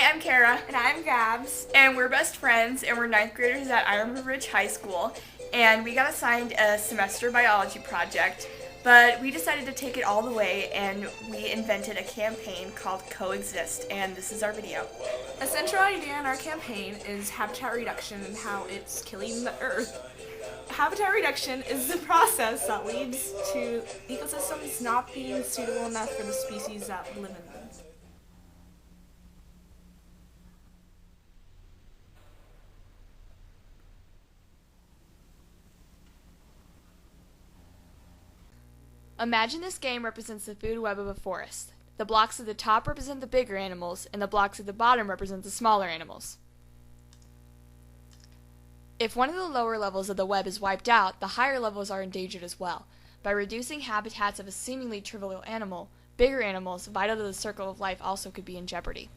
I'm Kara. And I'm Gabs. And we're best friends, and we're ninth graders at Iron Ridge High School. And we got assigned a semester biology project, but we decided to take it all the way, and we invented a campaign called COEXIST, and this is our video. A central idea in our campaign is habitat reduction and how it's killing the earth. Habitat reduction is the process that leads to ecosystems not being suitable enough for the species that live in them. Imagine this game represents the food web of a forest. The blocks at the top represent the bigger animals, and the blocks at the bottom represent the smaller animals. If one of the lower levels of the web is wiped out, the higher levels are endangered as well. By reducing habitats of a seemingly trivial animal, bigger animals vital to the circle of life also could be in jeopardy.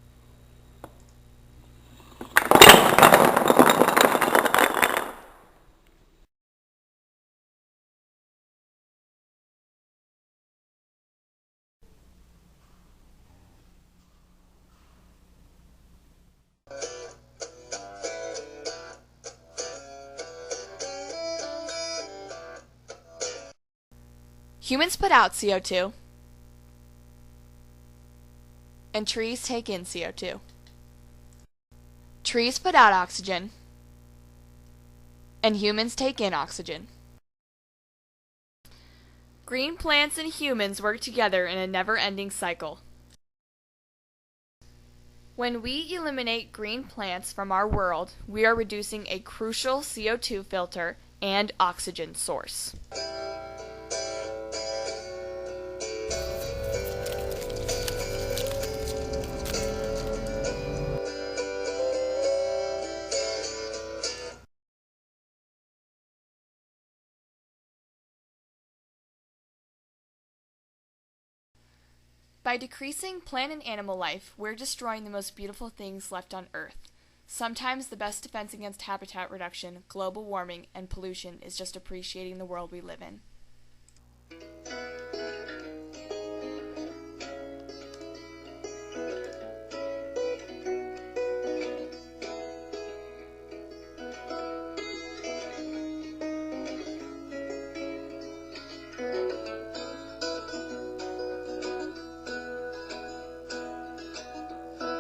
Humans put out CO2, and trees take in CO2. Trees put out oxygen, and humans take in oxygen. Green plants and humans work together in a never-ending cycle. When we eliminate green plants from our world, we are reducing a crucial CO2 filter and oxygen source. By decreasing plant and animal life, we're destroying the most beautiful things left on Earth. Sometimes the best defense against habitat reduction, global warming, and pollution is just appreciating the world we live in.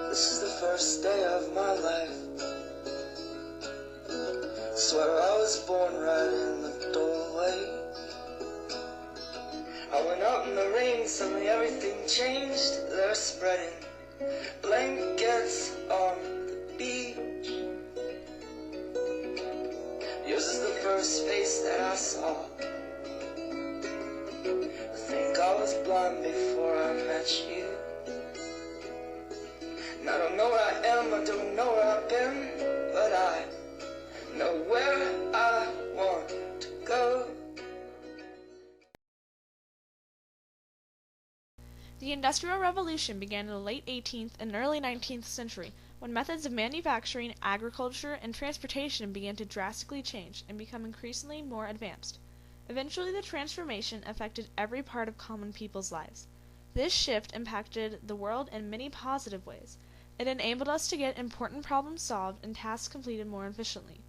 This is the first day of my life. Swear I was born right in the doorway. I went out in the rain, suddenly everything changed. They're spreading blankets on the beach. Yours is the first face that I saw. I think I was blind before I met you. I don't know where I am, I don't know where I've been, but I know where I want to go. The Industrial Revolution began in the late 18th and early 19th century, when methods of manufacturing, agriculture, and transportation began to drastically change and become increasingly more advanced. Eventually, the transformation affected every part of common people's lives. This shift impacted the world in many positive ways. It enabled us to get important problems solved and tasks completed more efficiently.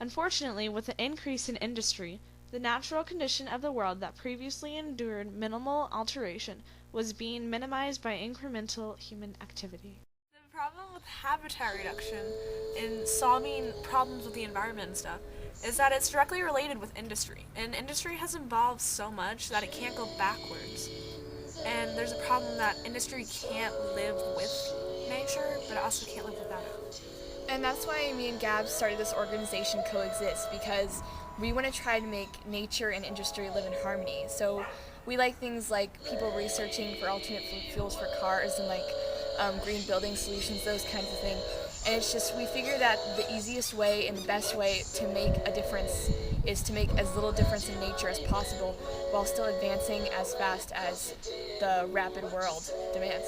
Unfortunately, with the increase in industry, the natural condition of the world that previously endured minimal alteration was being minimized by incremental human activity. The problem with habitat reduction in solving problems with the environment and stuff is that it's directly related with industry. And industry has evolved so much that it can't go backwards. And there's a problem that industry can't live with nature, but it also can't live without it. And that's why me and Gab started this organization COEXIST, because we want to try to make nature and industry live in harmony. So we like things like people researching for alternate fuels for cars and green building solutions, those kinds of things. And it's just, we figure that the easiest way and the best way to make a difference is to make as little difference in nature as possible while still advancing as fast as the rapid world demands.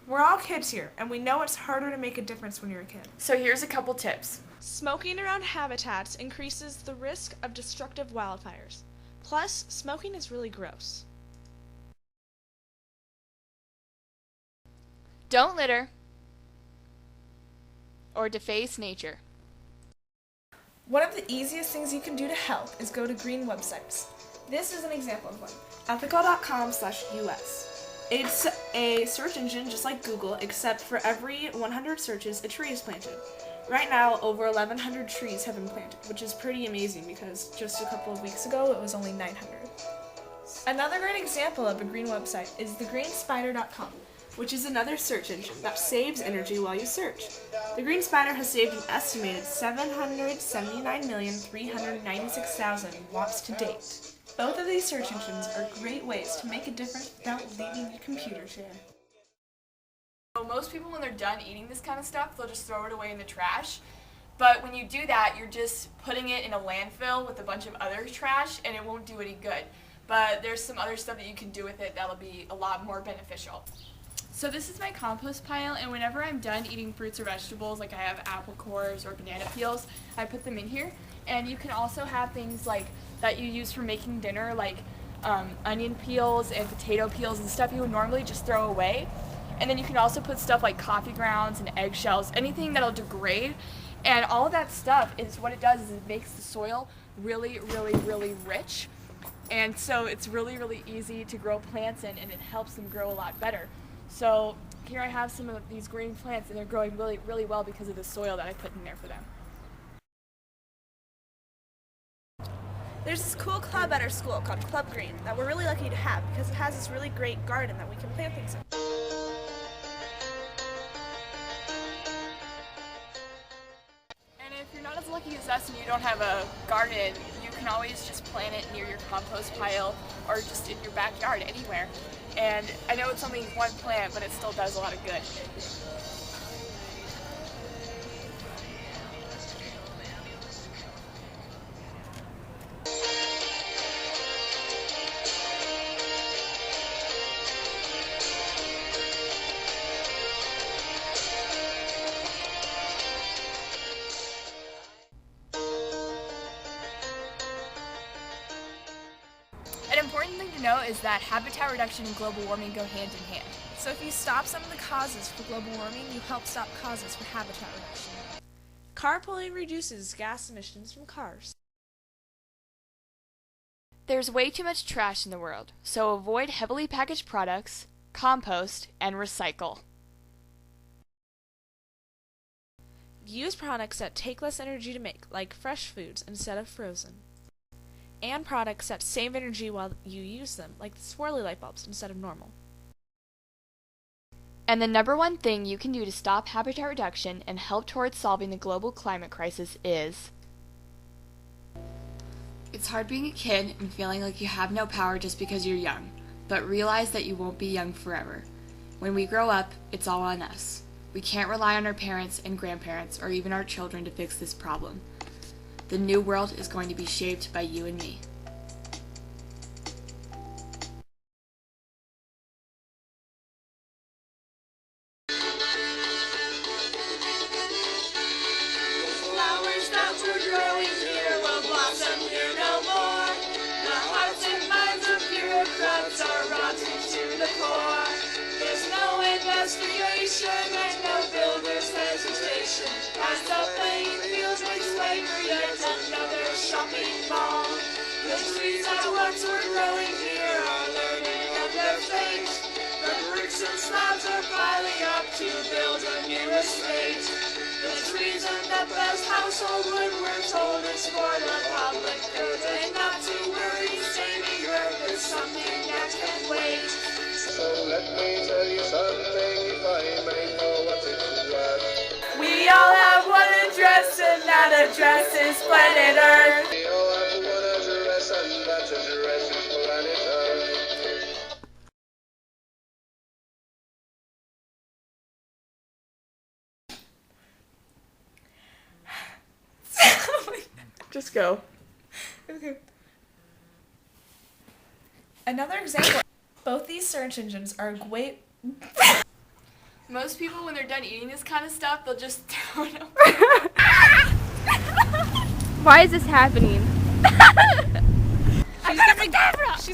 We're all kids here, and we know it's harder to make a difference when you're a kid. So here's a couple tips. Smoking around habitats increases the risk of destructive wildfires. Plus, smoking is really gross. Don't litter or deface nature. One of the easiest things you can do to help is go to green websites. This is an example of one. Ethical.com/US. It's a search engine just like Google, except for every 100 searches, a tree is planted. Right now, over 1,100 trees have been planted, which is pretty amazing because just a couple of weeks ago, it was only 900. Another great example of a green website is thegreenspider.com, which is another search engine that saves energy while you search. The Green Spider has saved an estimated 779,396,000 watts to date. Both of these search engines are great ways to make a difference without leaving your computer chair. So most people, when they're done eating this kind of stuff, they'll just throw it away in the trash. But when you do that, you're just putting it in a landfill with a bunch of other trash, and it won't do any good. But there's some other stuff that you can do with it that'll be a lot more beneficial. So this is my compost pile, and whenever I'm done eating fruits or vegetables, like I have apple cores or banana peels, I put them in here. And you can also have things like that you use for making dinner, like onion peels and potato peels and stuff you would normally just throw away. And then you can also put stuff like coffee grounds and eggshells, anything that'll degrade. And all of that stuff is what it does is it makes the soil really, really, really rich. And so it's really, really easy to grow plants in, and it helps them grow a lot better. So here I have some of these green plants, and they're growing really, really well because of the soil that I put in there for them. There's this cool club at our school called Club Green that we're really lucky to have because it has this really great garden that we can plant things in. And if you're not as lucky as us and you don't have a garden, you can always just plant it near your compost pile or just in your backyard, anywhere. And I know it's only one plant, but it still does a lot of good. An important thing to know is that habitat reduction and global warming go hand in hand. So if you stop some of the causes for global warming, you help stop causes for habitat reduction. Carpooling reduces gas emissions from cars. There's way too much trash in the world, so avoid heavily packaged products, compost, and recycle. Use products that take less energy to make, like fresh foods instead of frozen. And products that save energy while you use them, like swirly light bulbs instead of normal. And the number one thing you can do to stop habitat reduction and help towards solving the global climate crisis is... It's hard being a kid and feeling like you have no power just because you're young, but realize that you won't be young forever. When we grow up, it's all on us. We can't rely on our parents and grandparents or even our children to fix this problem. The new world is going to be shaped by you and me. Flowers that were growing here will blossom here no more. The hearts and minds of bureaucrats are rotten to the core. There's no investigation and no builder's hesitation. As the playing field makes way for yet another shopping mall. The trees that once were growing here are learning of their fate. The bricks and slabs are piling up to build a new estate. The trees and the best household wood we're told is for the public good. And not to worry, saving Earth is something that can wait. So let me tell you something, if I may know what it's worth. We all have one address, and that address is planet Earth. We all have one address, and that address is planet Earth. Just go. Okay. Another example. Both these search engines are great. Most people, when they're done eating this kind of stuff, they'll just throw it away. Why is this happening? She's